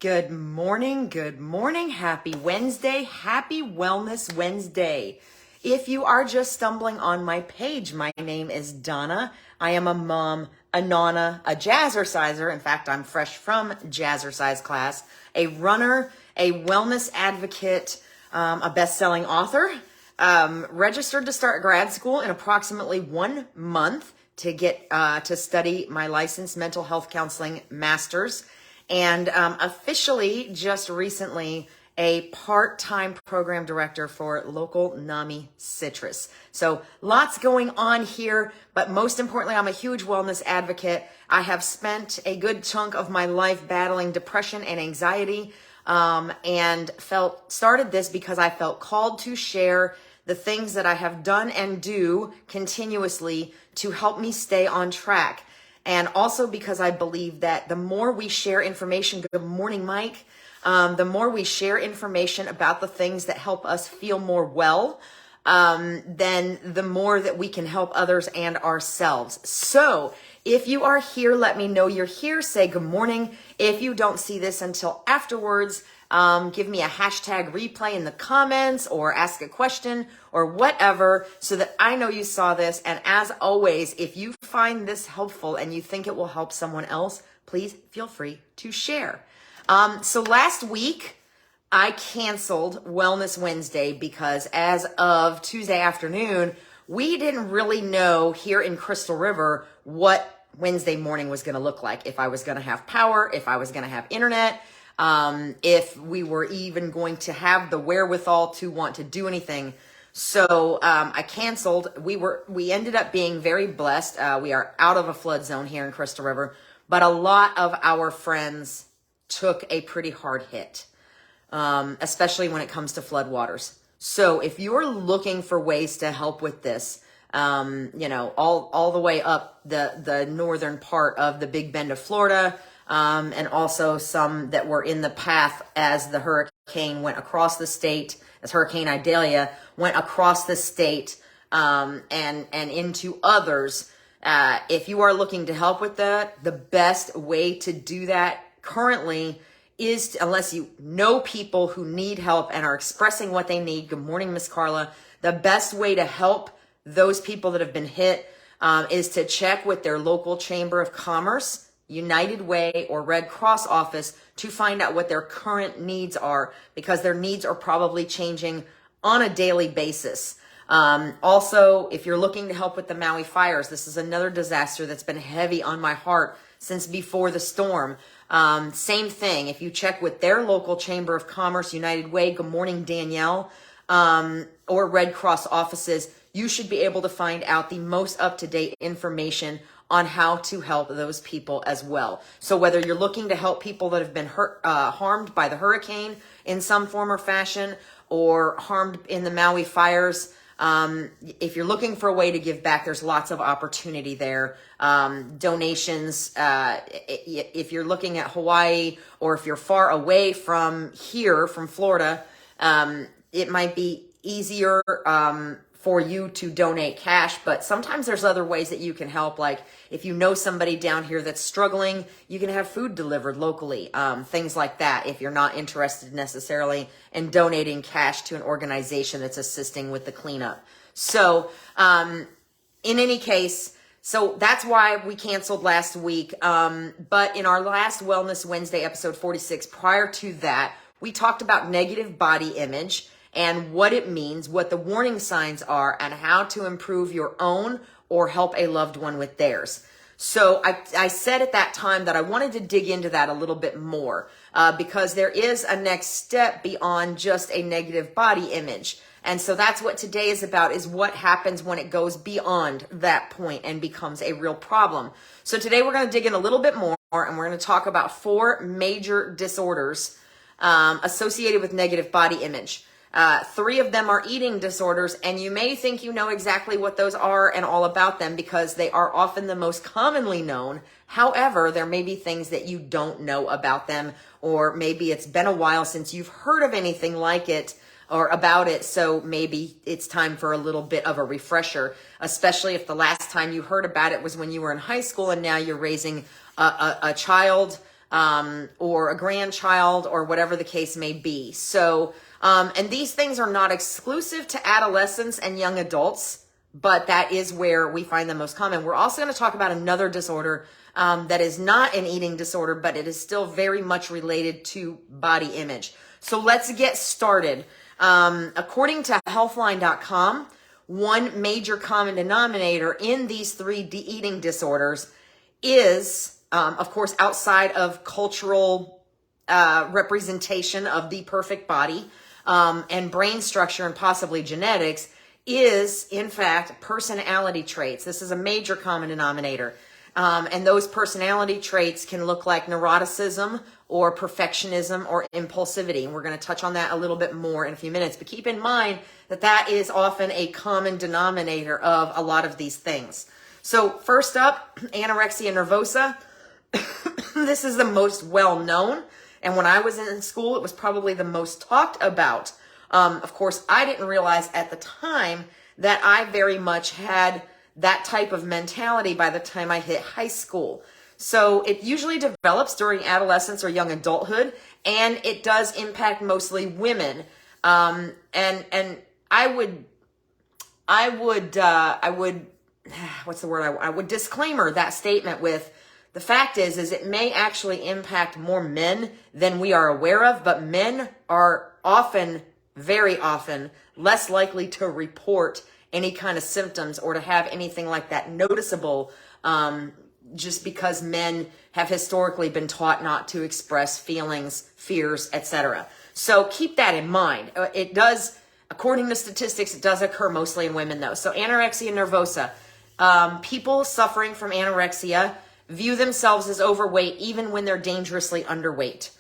Good morning, happy Wednesday, happy Wellness Wednesday. If you are just stumbling on my page, my name is Donna. I am a mom, a nana, a jazzerciser. In fact, I'm fresh from jazzercise class, a runner, a wellness advocate, a best-selling author, registered to start grad school in approximately 1 month to get to study my licensed mental health counseling master's. And officially, just recently, a part-time program director for local NAMI Citrus. So lots going on here, but most importantly, I'm a huge wellness advocate. I have spent a good chunk of my life battling depression and anxiety, and started this because I felt called to share the things that I have done and do continuously to help me stay on track. And also because I believe that the more we share information, good morning, Mike, the more we share information about the things that help us feel more well, then the more that we can help others and ourselves. So if you are here, let me know you're here. Say good morning. If you don't see this until afterwards, give me a hashtag replay in the comments or ask a question or whatever so that I know you saw this. And as always, if you find this helpful and you think it will help someone else, please feel free to share. So last week, I canceled Wellness Wednesday because as of Tuesday afternoon, we didn't really know here in Crystal River what Wednesday morning was going to look like. If I was going to have power, if I was going to have internet, if we were even going to have the wherewithal to want to do anything. So I canceled. We ended up being very blessed. We are out of a flood zone here in Crystal River, but a lot of our friends took a pretty hard hit, especially when it comes to floodwaters. So if you're looking for ways to help with this, all the way up the northern part of the Big Bend of Florida, and also some that were in the path as the hurricane went across the state, as Hurricane Idalia went across the state, and into others. If you are looking to help with that, the best way to do that currently is, unless you know people who need help and are expressing what they need. Good morning, Miss Carla. The best way to help those people that have been hit is to check with their local Chamber of Commerce, United Way, or Red Cross office to find out what their current needs are, because their needs are probably changing on a daily basis. Also, if you're looking to help with the Maui fires, this is another disaster that's been heavy on my heart since before the storm. Same thing. If you check with their local Chamber of Commerce, United Way, good morning, Danielle, or Red Cross offices, you should be able to find out the most up-to-date information on how to help those people as well. So whether you're looking to help people that have been harmed by the hurricane in some form or fashion, or harmed in the Maui fires, if you're looking for a way to give back, there's lots of opportunity there. Donations, if you're looking at Hawaii, or if you're far away from here, from Florida, it might be easier for you to donate cash, but sometimes there's other ways that you can help. Like if you know somebody down here that's struggling, you can have food delivered locally, things like that, if you're not interested necessarily in donating cash to an organization that's assisting with the cleanup. So in any case, so that's why we canceled last week. But in our last Wellness Wednesday, episode 46, prior to that, we talked about negative body image and what it means, what the warning signs are, and how to improve your own or help a loved one with theirs. So I said at that time that I wanted to dig into that a little bit more, because there is a next step beyond just a negative body image. And so that's what today is about, is what happens when it goes beyond that point and becomes a real problem. So today we're going to dig in a little bit more, and we're going to talk about 4 major disorders associated with negative body image. 3 of them are eating disorders, and you may think you know exactly what those are and all about them because they are often the most commonly known. However, there may be things that you don't know about them, or maybe it's been a while since you've heard of anything like it or about it, so maybe it's time for a little bit of a refresher, especially if the last time you heard about it was when you were in high school and now you're raising a child or a grandchild, or whatever the case may be. So, and these things are not exclusive to adolescents and young adults, but that is where we find them most common. We're also going to talk about another disorder that is not an eating disorder, but it is still very much related to body image. So let's get started. According to healthline.com, one major common denominator in these three eating disorders is, of course, outside of cultural representation of the perfect body and brain structure and possibly genetics, is, in fact, personality traits. This is a major common denominator. And those personality traits can look like neuroticism or perfectionism or impulsivity. And we're going to touch on that a little bit more in a few minutes. But keep in mind that that is often a common denominator of a lot of these things. So first up, anorexia nervosa. This is the most well-known. And when I was in school, it was probably the most talked about. Of course, I didn't realize at the time that I very much had that type of mentality by the time I hit high school. So it usually develops during adolescence or young adulthood, and it does impact mostly women. And I would what's the word? I would disclaimer that statement with the fact is it may actually impact more men than we are aware of, but men are often, very often, less likely to report any kind of symptoms or to have anything like that noticeable, just because men have historically been taught not to express feelings, fears, etc. So keep that in mind. It does, according to statistics, it does occur mostly in women though. So anorexia nervosa, people suffering from anorexia view themselves as overweight even when they're dangerously underweight.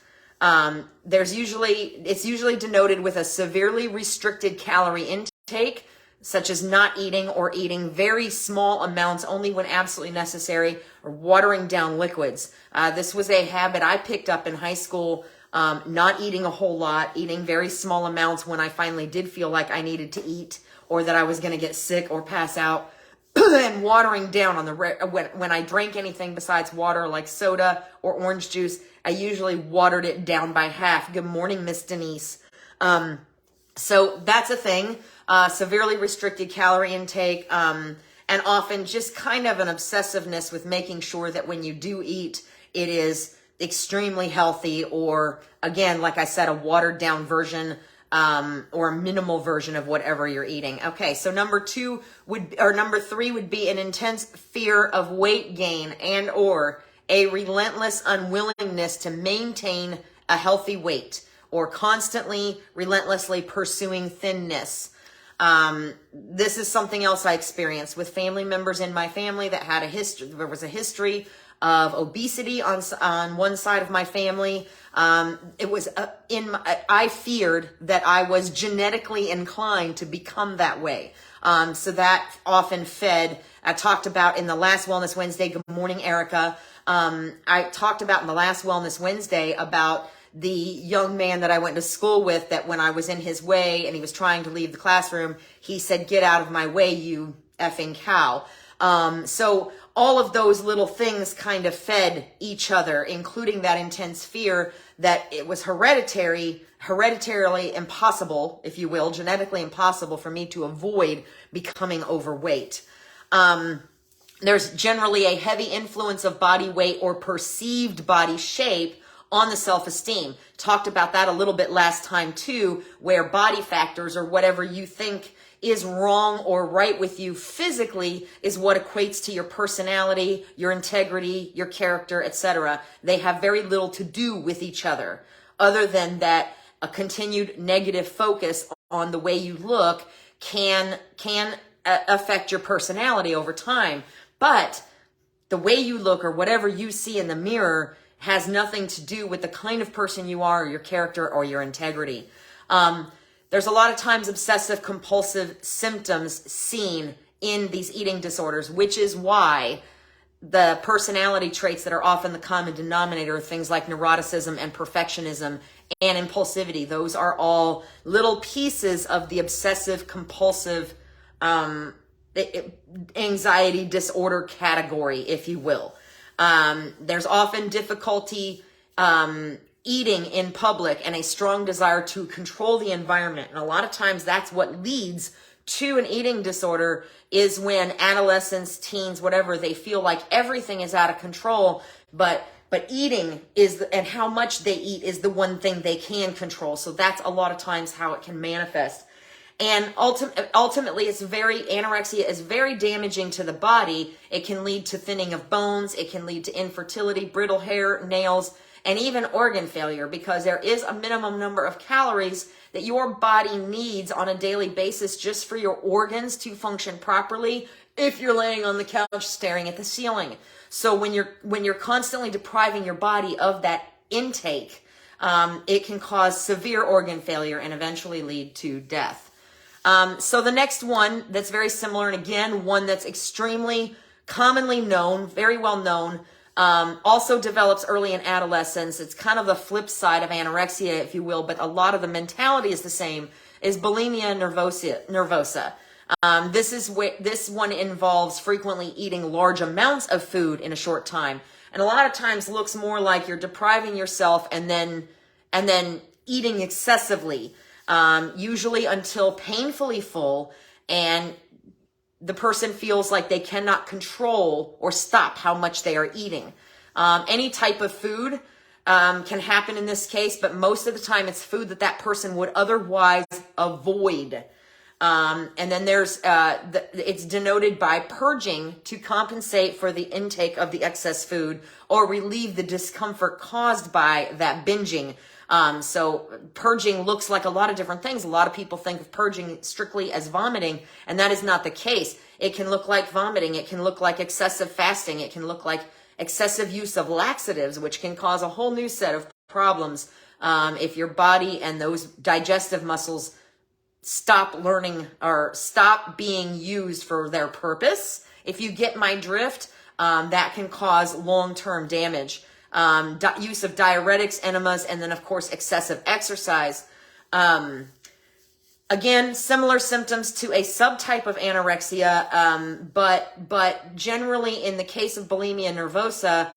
It's usually denoted with a severely restricted calorie intake, such as not eating or eating very small amounts only when absolutely necessary, or watering down liquids. This was a habit I picked up in high school, not eating a whole lot, eating very small amounts when I finally did feel like I needed to eat or that I was going to get sick or pass out, and watering down on when I drank anything besides water like soda or orange juice, I usually watered it down by half. Good morning, Miss Denise. So that's a thing. Severely restricted calorie intake, and often just kind of an obsessiveness with making sure that when you do eat, it is extremely healthy, or again, like I said, a watered down version, or a minimal version of whatever you're eating. Okay, so number three would be an intense fear of weight gain and or a relentless unwillingness to maintain a healthy weight, or constantly, relentlessly pursuing thinness. This is something else I experienced with family members in my family that had a history. There was a history of obesity on one side of my family. I feared that I was genetically inclined to become that way. So that often fed. I talked about in the last Wellness Wednesday. Good morning, Erica. I talked about in the last Wellness Wednesday about the young man that I went to school with, that when I was in his way and he was trying to leave the classroom, he said, "Get out of my way, you effing cow." So all of those little things kind of fed each other, including that intense fear that it was hereditarily impossible, if you will, genetically impossible for me to avoid becoming overweight. There's generally a heavy influence of body weight or perceived body shape on the self-esteem. Talked about that a little bit last time too, where body factors or whatever you think is wrong or right with you physically is what equates to your personality, your integrity, your character, etc. They have very little to do with each other than that a continued negative focus on the way you look can affect your personality over time. But the way you look or whatever you see in the mirror has nothing to do with the kind of person you are, or your character, or your integrity. There's a lot of times obsessive compulsive symptoms seen in these eating disorders, which is why the personality traits that are often the common denominator are things like neuroticism and perfectionism and impulsivity. Those are all little pieces of the obsessive compulsive anxiety disorder category, if you will. There's often difficulty eating in public and a strong desire to control the environment. And a lot of times that's what leads to an eating disorder, is when adolescents, teens, whatever, they feel like everything is out of control, but eating is, and how much they eat is the one thing they can control. So that's a lot of times how it can manifest. And ultimately, anorexia is very damaging to the body. It can lead to thinning of bones. It can lead to infertility, brittle hair, nails, and even organ failure, because there is a minimum number of calories that your body needs on a daily basis just for your organs to function properly if you're laying on the couch staring at the ceiling. So when you're constantly depriving your body of that intake, it can cause severe organ failure and eventually lead to death. So the next one that's very similar, and again, one that's extremely commonly known, very well known, also develops early in adolescence. It's kind of the flip side of anorexia, if you will, but a lot of the mentality is the same, is bulimia nervosa. This one involves frequently eating large amounts of food in a short time. And a lot of times looks more like you're depriving yourself and then eating excessively, usually until painfully full, and the person feels like they cannot control or stop how much they are eating. Any type of food can happen in this case, but most of the time it's food that person would otherwise avoid. And then there's it's denoted by purging to compensate for the intake of the excess food or relieve the discomfort caused by that binging. So purging looks like a lot of different things. A lot of people think of purging strictly as vomiting, and that is not the case. It can look like vomiting. It can look like excessive fasting. It can look like excessive use of laxatives, which can cause a whole new set of problems if your body and those digestive muscles stop learning or stop being used for their purpose. If you get my drift, that can cause long-term damage. Use of diuretics, enemas, and then of course excessive exercise. Again, similar symptoms to a subtype of anorexia, but generally in the case of bulimia nervosa,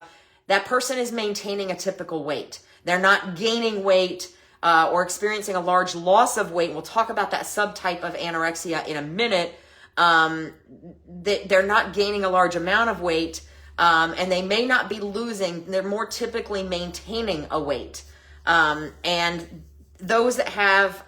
that person is maintaining a typical weight. They're not gaining weight or experiencing a large loss of weight. We'll talk about that subtype of anorexia in a minute. They're not gaining a large amount of weight. And they may not be losing, they're more typically maintaining a weight. And those that have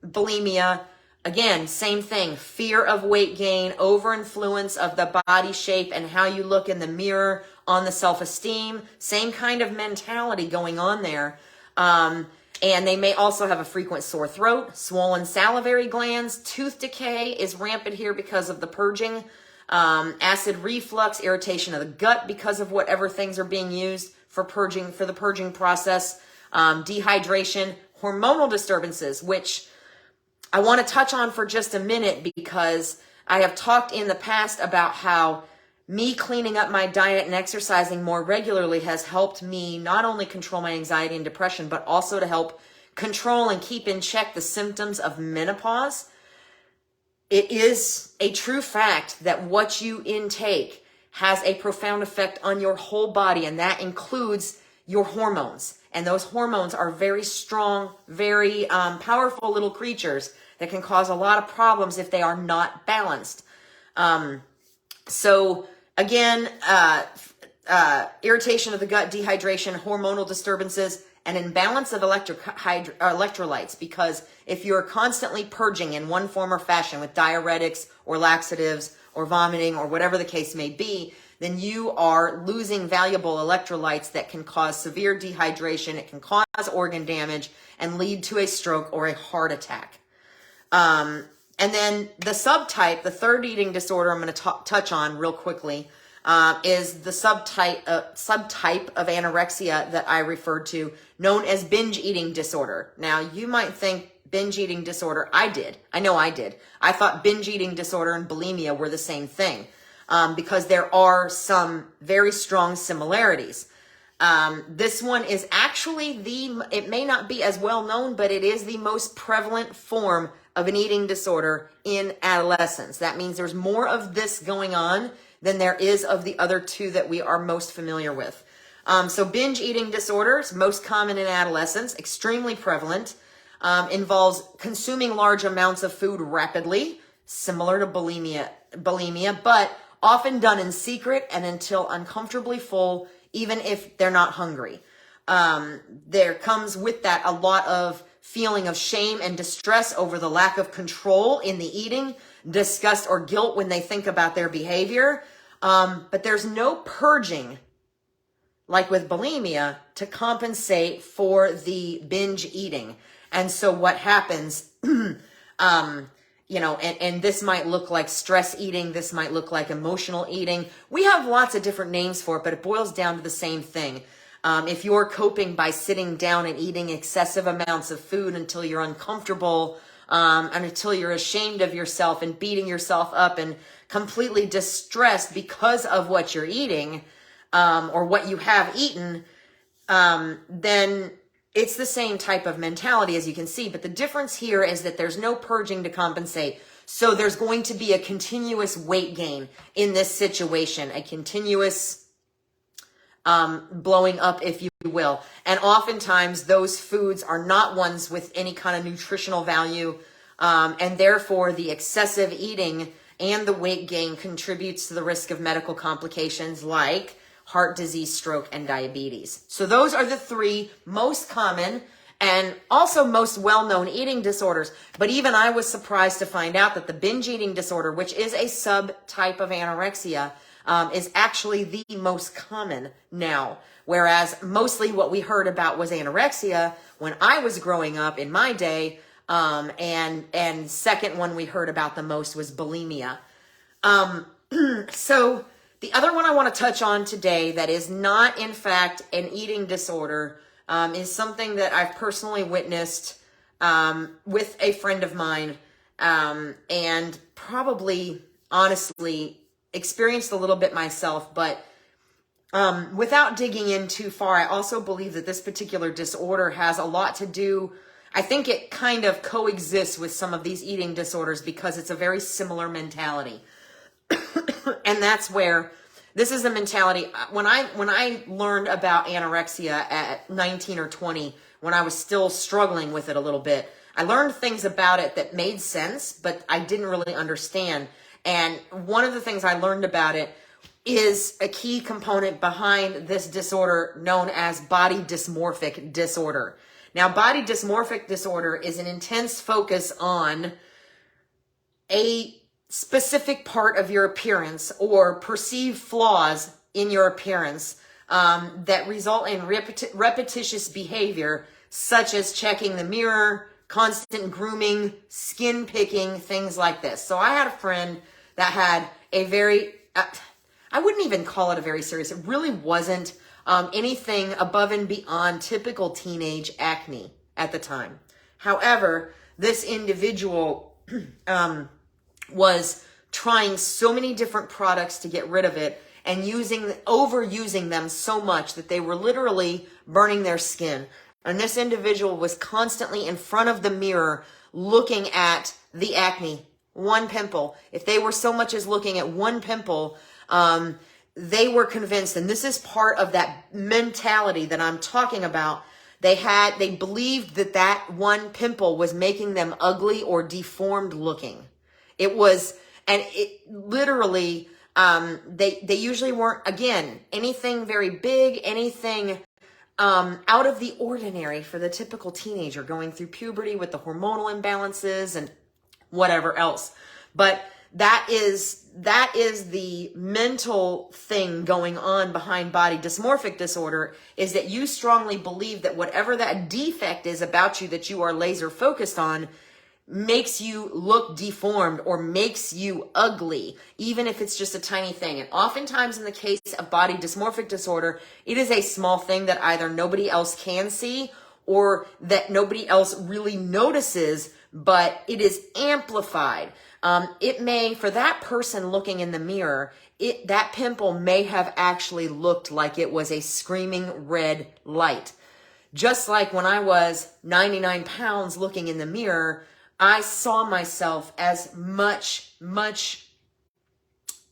bulimia, again, same thing, fear of weight gain, over-influence of the body shape and how you look in the mirror, on the self-esteem, same kind of mentality going on there. And they may also have a frequent sore throat, swollen salivary glands, tooth decay is rampant here because of the purging. Acid reflux, irritation of the gut because of whatever things are being used for the purging process, dehydration, hormonal disturbances, which I want to touch on for just a minute because I have talked in the past about how me cleaning up my diet and exercising more regularly has helped me not only control my anxiety and depression, but also to help control and keep in check the symptoms of menopause. It is a true fact that what you intake has a profound effect on your whole body, and that includes your hormones. And those hormones are very strong, very powerful little creatures that can cause a lot of problems if they are not balanced. So again, irritation of the gut, dehydration, hormonal disturbances, an imbalance of electrolytes, because if you're constantly purging in one form or fashion with diuretics or laxatives or vomiting or whatever the case may be, then you are losing valuable electrolytes that can cause severe dehydration. It can cause organ damage and lead to a stroke or a heart attack. And then the subtype, the third eating disorder I'm going to touch on real quickly, is the subtype of anorexia that I referred to, known as binge eating disorder. Now, you might think binge eating disorder, I know I did. I thought binge eating disorder and bulimia were the same thing, because there are some very strong similarities. This one is actually it may not be as well known, but it is the most prevalent form of an eating disorder in adolescence. That means there's more of this going on than there is of the other two that we are most familiar with. So binge eating disorders, most common in adolescence, extremely prevalent, involves consuming large amounts of food rapidly, similar to bulimia, but often done in secret and until uncomfortably full, even if they're not hungry. There comes with that a lot of feeling of shame and distress over the lack of control in the eating, disgust or guilt when they think about their behavior. But there's no purging, like with bulimia, to compensate for the binge eating. And so what happens, and this might look like stress eating. This might look like emotional eating. We have lots of different names for it, but it boils down to the same thing. If you're coping by sitting down and eating excessive amounts of food until you're uncomfortable, and until you're ashamed of yourself and beating yourself up and completely distressed because of what you're eating, or what you have eaten, then it's the same type of mentality, as you can see. But the difference here is that there's no purging to compensate. So there's going to be a continuous weight gain in this situation, a continuous blowing up, if you will. And oftentimes those foods are not ones with any kind of nutritional value. And therefore the excessive eating and the weight gain contributes to the risk of medical complications like heart disease, stroke, and diabetes. So those are the three most common and also most well-known eating disorders. But even I was surprised to find out that the binge eating disorder, which is a subtype of anorexia, is actually the most common now. Whereas mostly what we heard about was anorexia when I was growing up in my day. And second one we heard about the most was bulimia. So the other one I want to touch on today that is not, in fact, an eating disorder, is something that I've personally witnessed with a friend of mine, and probably, honestly, experienced a little bit myself. But without digging in too far, I also believe that this particular disorder has a lot to do. I think it kind of coexists with some of these eating disorders because it's a very similar mentality. And that's where this is a mentality. When I learned about anorexia at 19 or 20, when I was still struggling with it a little bit, I learned things about it that made sense, but I didn't really understand. And one of the things I learned about it is a key component behind this disorder known as body dysmorphic disorder. Now, body dysmorphic disorder is an intense focus on a specific part of your appearance or perceived flaws in your appearance that result in repetitious behavior, such as checking the mirror, constant grooming, skin picking, things like this. So I had a friend that had a very, I wouldn't even call it a very serious, it really wasn't anything above and beyond typical teenage acne at the time. However, this individual was trying so many different products to get rid of it and overusing them so much that they were literally burning their skin. And this individual was constantly in front of the mirror looking at the acne, one pimple. If they were so much as looking at one pimple, they were convinced, and this is part of that mentality that I'm talking about. They believed that one pimple was making them ugly or deformed looking. It was, and it literally, they usually weren't, again, anything very big, anything out of the ordinary for the typical teenager going through puberty with the hormonal imbalances and whatever else. But that is the mental thing going on behind body dysmorphic disorder, is that you strongly believe that whatever that defect is about you that you are laser focused on makes you look deformed or makes you ugly, even if it's just a tiny thing. And oftentimes in the case of body dysmorphic disorder, it is a small thing that either nobody else can see or that nobody else really notices, but it is amplified. It may, for that person looking in the mirror, that pimple may have actually looked like it was a screaming red light. Just like when I was 99 pounds looking in the mirror, I saw myself as much,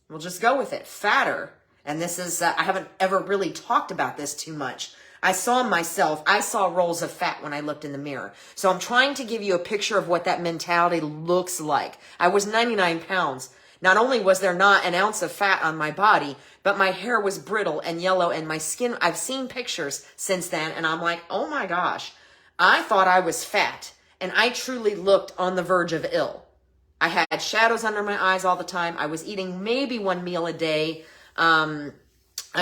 we'll just go with it, fatter and this is, I haven't ever really talked about this too much. I saw rolls of fat when I looked in the mirror. So I'm trying to give you a picture of what that mentality looks like. I was 99 pounds. Not only was there not an ounce of fat on my body, but my hair was brittle and yellow, and my skin, I've seen pictures since then, and I'm like, oh my gosh, I thought I was fat, and I truly looked on the verge of ill. I had shadows under my eyes all the time. I was eating maybe one meal a day. I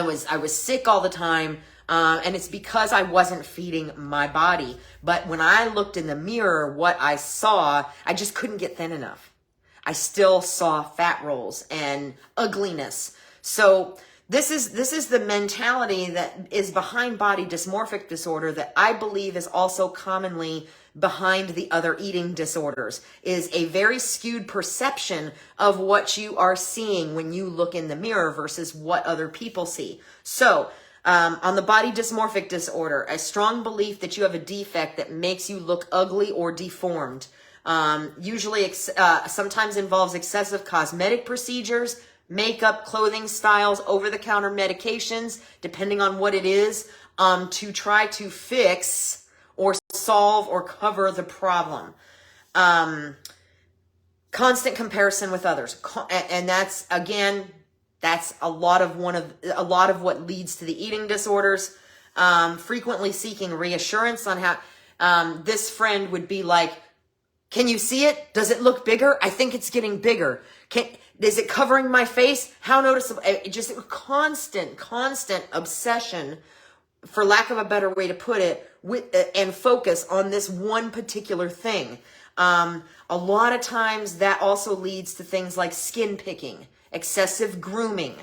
was sick all the time. And it's because I wasn't feeding my body. But when I looked in the mirror, what I saw, I just couldn't get thin enough. I still saw fat rolls and ugliness. So this is the mentality that is behind body dysmorphic disorder that I believe is also commonly behind the other eating disorders, is a very skewed perception of what you are seeing when you look in the mirror versus what other people see. So on the body dysmorphic disorder, a strong belief that you have a defect that makes you look ugly or deformed. Usually sometimes involves excessive cosmetic procedures, makeup, clothing styles, over-the-counter medications, depending on what it is, to try to fix or solve or cover the problem. Constant comparison with others. And that's, again, that's a lot of what leads to the eating disorders. Frequently seeking reassurance on how, this friend would be like, can you see it? Does it look bigger? I think it's getting bigger. Is it covering my face? How noticeable? Just a constant obsession, for lack of a better way to put it, and focus on this one particular thing. A lot of times that also leads to things like skin picking, excessive grooming,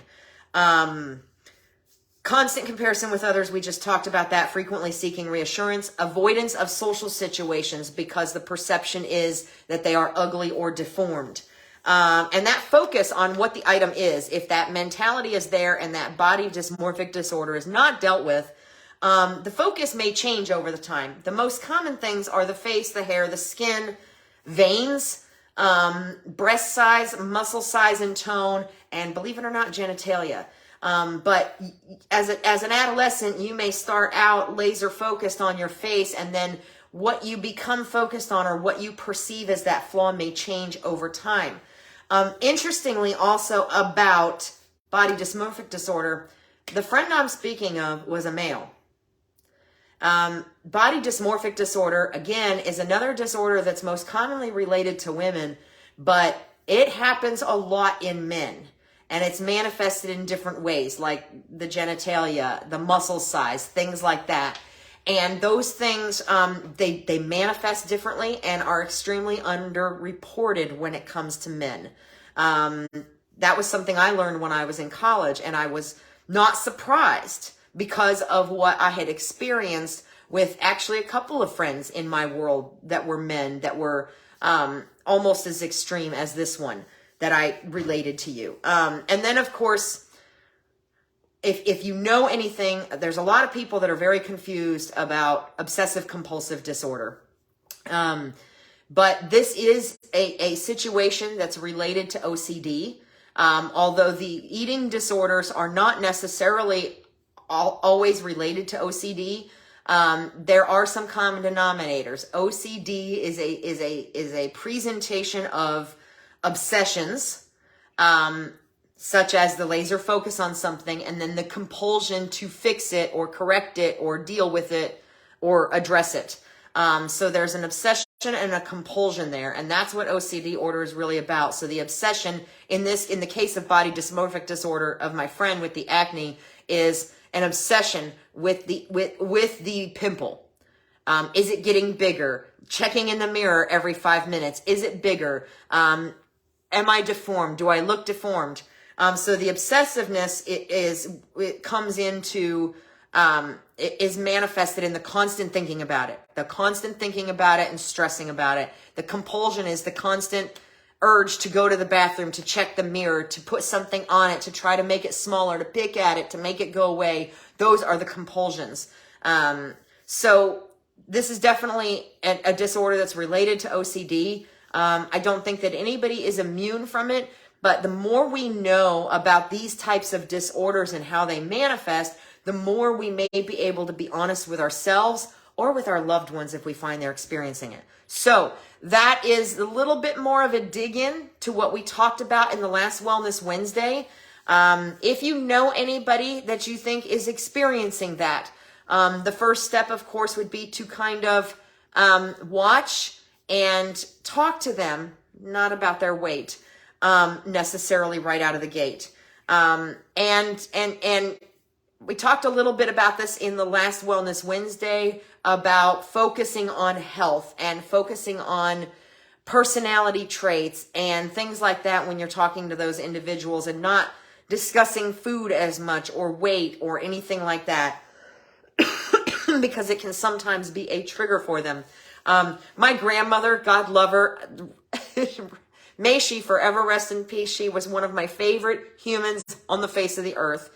constant comparison with others. We just talked about that. Frequently seeking reassurance, avoidance of social situations because the perception is that they are ugly or deformed. And that focus on what the item is, if that mentality is there and that body dysmorphic disorder is not dealt with, the focus may change over the time. The most common things are the face, the hair, the skin, veins, breast size, muscle size and tone, and believe it or not, genitalia. But as an adolescent, you may start out laser focused on your face, and then what you become focused on or what you perceive as that flaw may change over time. Interestingly, also about body dysmorphic disorder, the friend I'm speaking of was a male. Body dysmorphic disorder, again, is another disorder that's most commonly related to women, but it happens a lot in men. And it's manifested in different ways, like the genitalia, the muscle size, things like that. And those things, they manifest differently and are extremely underreported when it comes to men. That was something I learned when I was in college, and I was not surprised because of what I had experienced with actually a couple of friends in my world that were men that were almost as extreme as this one that I related to you. And then, of course, if you know anything, there's a lot of people that are very confused about obsessive compulsive disorder. But this is a situation that's related to OCD. Although the eating disorders are not necessarily always related to OCD, there are some common denominators. OCD is a presentation of obsessions, such as the laser focus on something and then the compulsion to fix it or correct it or deal with it or address it. So there's an obsession and a compulsion there, and that's what OCD order is really about. So the obsession in the case of body dysmorphic disorder of my friend with the acne, is an obsession with the pimple. Is it getting bigger? Checking in the mirror every 5 minutes. Is it bigger? Am I deformed? Do I look deformed? So the obsessiveness it comes into, it is manifested in the constant thinking about it. The constant thinking about it and stressing about it. The compulsion is the constant urge to go to the bathroom, to check the mirror, to put something on it, to try to make it smaller, to pick at it, to make it go away. Those are the compulsions. So this is definitely a disorder that's related to OCD. I don't think that anybody is immune from it, But the more we know about these types of disorders and how they manifest, the more we may be able to be honest with ourselves or with our loved ones if we find they're experiencing it. So that is a little bit more of a dig in to what we talked about in the last Wellness Wednesday. If you know anybody that you think is experiencing that, the first step, of course, would be to kind of watch and talk to them, not about their weight, necessarily right out of the gate. And we talked a little bit about this in the last Wellness Wednesday about focusing on health and focusing on personality traits and things like that when you're talking to those individuals, and not discussing food as much or weight or anything like that, because it can sometimes be a trigger for them. My grandmother, God love her, may she forever rest in peace. She was one of my favorite humans on the face of the earth.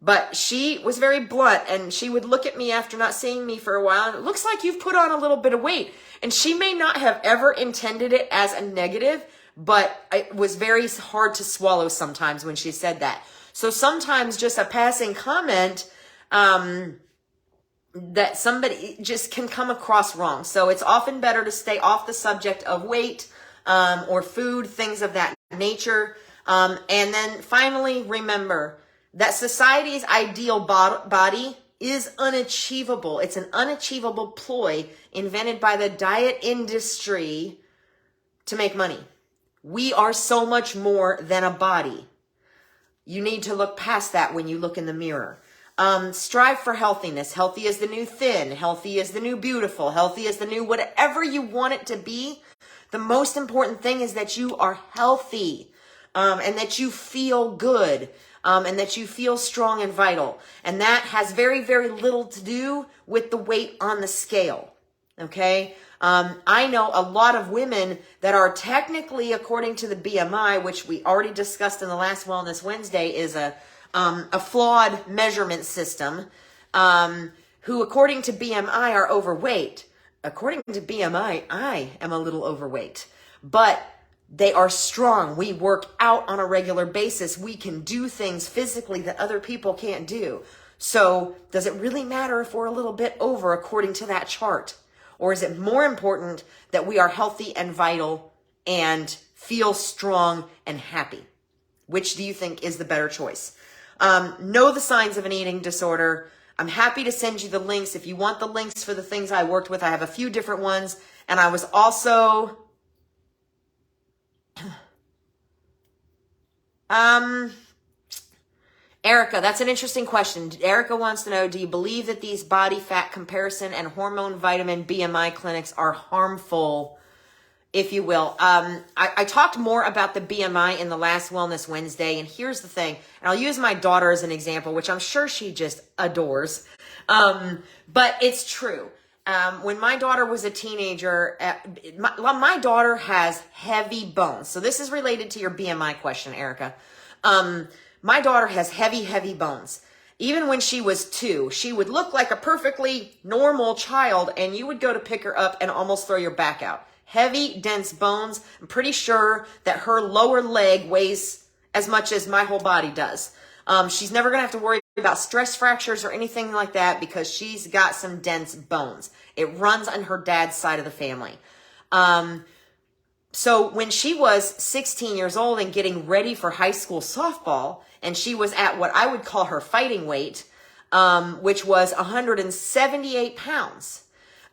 But she was very blunt, and she would look at me after not seeing me for a while, and it looks like you've put on a little bit of weight. And she may not have ever intended it as a negative, but it was very hard to swallow sometimes when she said that. So sometimes just a passing comment, that somebody just can come across wrong. So it's often better to stay off the subject of weight, or food, things of that nature. And then finally, remember that society's ideal body is unachievable. It's an unachievable ploy invented by the diet industry to make money. We are so much more than a body. You need to look past that when you look in the mirror. Strive for healthiness. Healthy is the new thin. Healthy is the new beautiful. Healthy is the new whatever you want it to be. The most important thing is that you are healthy, and that you feel good, and that you feel strong and vital. And that has very, very little to do with the weight on the scale. Okay? I know a lot of women that are technically, according to the BMI, which we already discussed in the last Wellness Wednesday, is a flawed measurement system, who, according to BMI, are overweight. According to BMI, I am a little overweight, but they are strong. We work out on a regular basis. We can do things physically that other people can't do. So does it really matter if we're a little bit over according to that chart? Or is it more important that we are healthy and vital and feel strong and happy? Which do you think is the better choice? Know the signs of an eating disorder. I'm happy to send you the links. If you want the links for the things I worked with, I have a few different ones. And I was also, Erica, that's an interesting question. Erica wants to know, do you believe that these body fat comparison and hormone vitamin BMI clinics are harmful, if you will? I talked more about the BMI in the last Wellness Wednesday, and here's the thing, and I'll use my daughter as an example, which I'm sure she just adores, but it's true. When my daughter was a teenager, my daughter has heavy bones. So this is related to your BMI question, Erica. My daughter has heavy, heavy bones. Even when she was 2, she would look like a perfectly normal child, and you would go to pick her up and almost throw your back out. Heavy, dense bones. I'm pretty sure that her lower leg weighs as much as my whole body does. She's never going to have to worry about stress fractures or anything like that because she's got some dense bones. It runs on her dad's side of the family. So when she was 16 years old and getting ready for high school softball, and she was at what I would call her fighting weight, which was 178 pounds.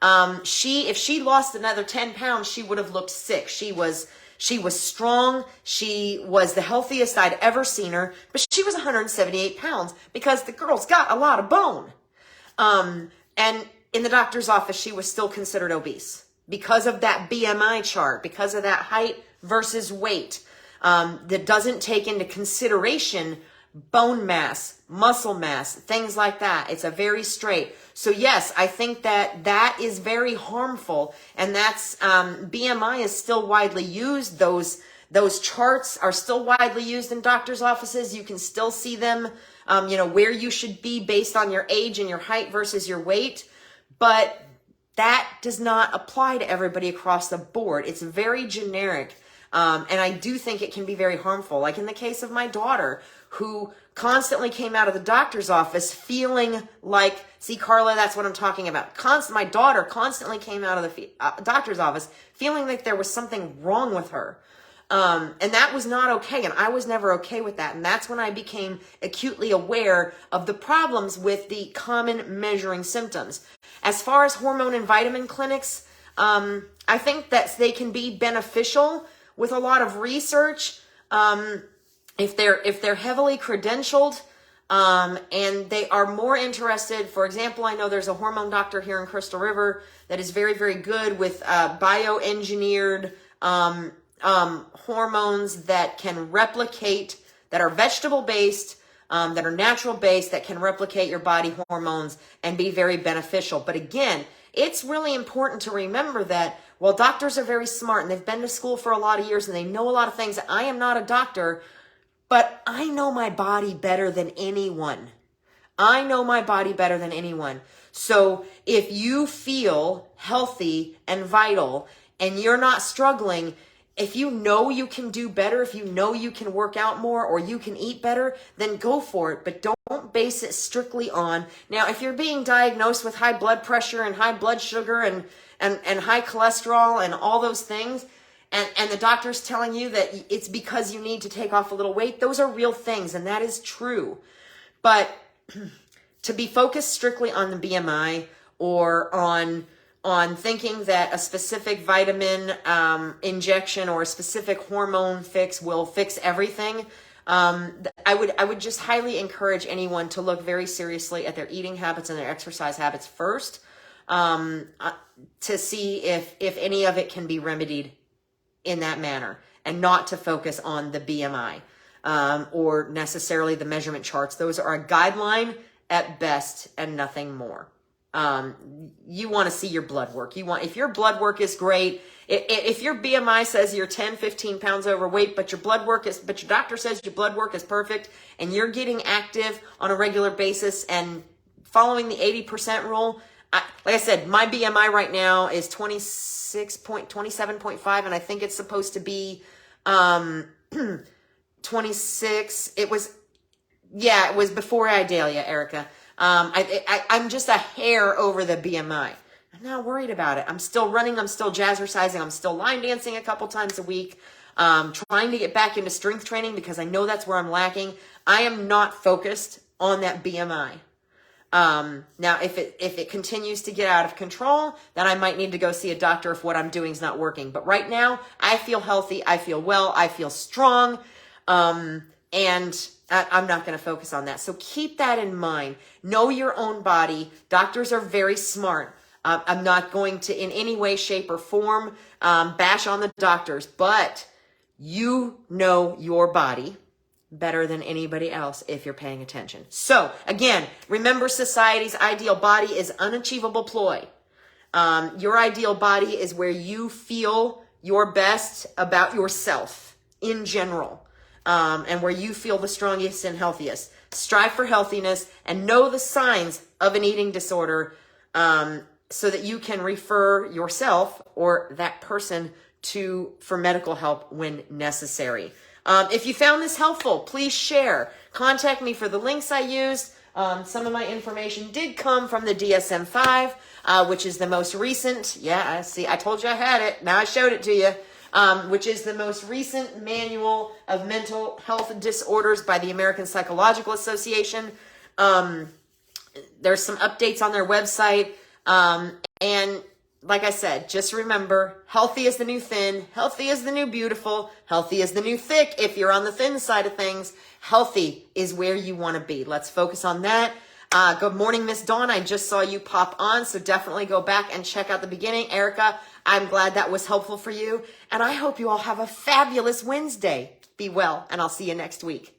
If she lost another 10 pounds, she would have looked sick. She was strong. She was the healthiest I'd ever seen her, but she was 178 pounds because the girl's got a lot of bone. And in the doctor's office, she was still considered obese because of that BMI chart, because of that height versus weight, that doesn't take into consideration bone mass, muscle mass, things like that. It's a very straight. So yes, I think that is very harmful, and that's BMI is still widely used. Those charts are still widely used in doctors' offices. You can still see them, where you should be based on your age and your height versus your weight, but that does not apply to everybody across the board. It's very generic. And I do think it can be very harmful. Like in the case of my daughter, who constantly came out of the doctor's office feeling like, see, Carla, that's what I'm talking about. My daughter constantly came out of the doctor's office feeling like there was something wrong with her. And that was not okay. And I was never okay with that. And that's when I became acutely aware of the problems with the common measuring symptoms. As far as hormone and vitamin clinics, I think that they can be beneficial with a lot of research. If they're heavily credentialed, and they are more interested, for example, I know there's a hormone doctor here in Crystal River that is very, very good with bioengineered hormones that can replicate, that are vegetable based, that are natural based, that can replicate your body hormones and be very beneficial. But again, it's really important to remember that while doctors are very smart and they've been to school for a lot of years and they know a lot of things, I am not a doctor, but I know my body better than anyone. I know my body better than anyone. So if you feel healthy and vital and you're not struggling, if you know you can do better, if you know you can work out more or you can eat better, then go for it. But don't base it strictly on. Now, if you're being diagnosed with high blood pressure and high blood sugar and high cholesterol and all those things, and the doctor's telling you that it's because you need to take off a little weight, those are real things, and that is true. But to be focused strictly on the BMI or on thinking that a specific vitamin injection or a specific hormone fix will fix everything, I would just highly encourage anyone to look very seriously at their eating habits and their exercise habits first, to see if any of it can be remedied in that manner, and not to focus on the BMI or necessarily the measurement charts. Those are a guideline at best and nothing more. You want to see your blood work. If your blood work is great, if your BMI says you're 10, 15 pounds overweight, but your doctor says your blood work is perfect and you're getting active on a regular basis and following the 80% rule, like I said, my BMI right now is 27.5, and I think it's supposed to be 26. It was before Idalia, Erica. I'm just a hair over the BMI. I'm not worried about it. I'm still running. I'm still jazzercising. I'm still line dancing a couple times a week. Trying to get back into strength training because I know that's where I'm lacking. I am not focused on that BMI. Now, if it continues to get out of control, then I might need to go see a doctor if what I'm doing is not working. But right now, I feel healthy. I feel well. I feel strong. And I'm not going to focus on that. So keep that in mind. Know your own body. Doctors are very smart. I'm not going to in any way, shape, or form bash on the doctors, but you know your body better than anybody else if you're paying attention. So again, remember, society's ideal body is unachievable ploy. Your ideal body is where you feel your best about yourself in general. And where you feel the strongest and healthiest. Strive for healthiness and know the signs of an eating disorder, so that you can refer yourself or that person for medical help when necessary. If you found this helpful, please share. Contact me for the links I used. Some of my information did come from the DSM-5, which is the most recent. Yeah, see, I told you I had it. Now I showed it to you. Which is the most recent manual of mental health disorders by the American Psychological Association. There's some updates on their website. And like I said, just remember, healthy is the new thin, healthy is the new beautiful, healthy is the new thick. If you're on the thin side of things, healthy is where you want to be. Let's focus on that. Good morning, Miss Dawn. I just saw you pop on, so definitely go back and check out the beginning. Erica, I'm glad that was helpful for you, and I hope you all have a fabulous Wednesday. Be well, and I'll see you next week.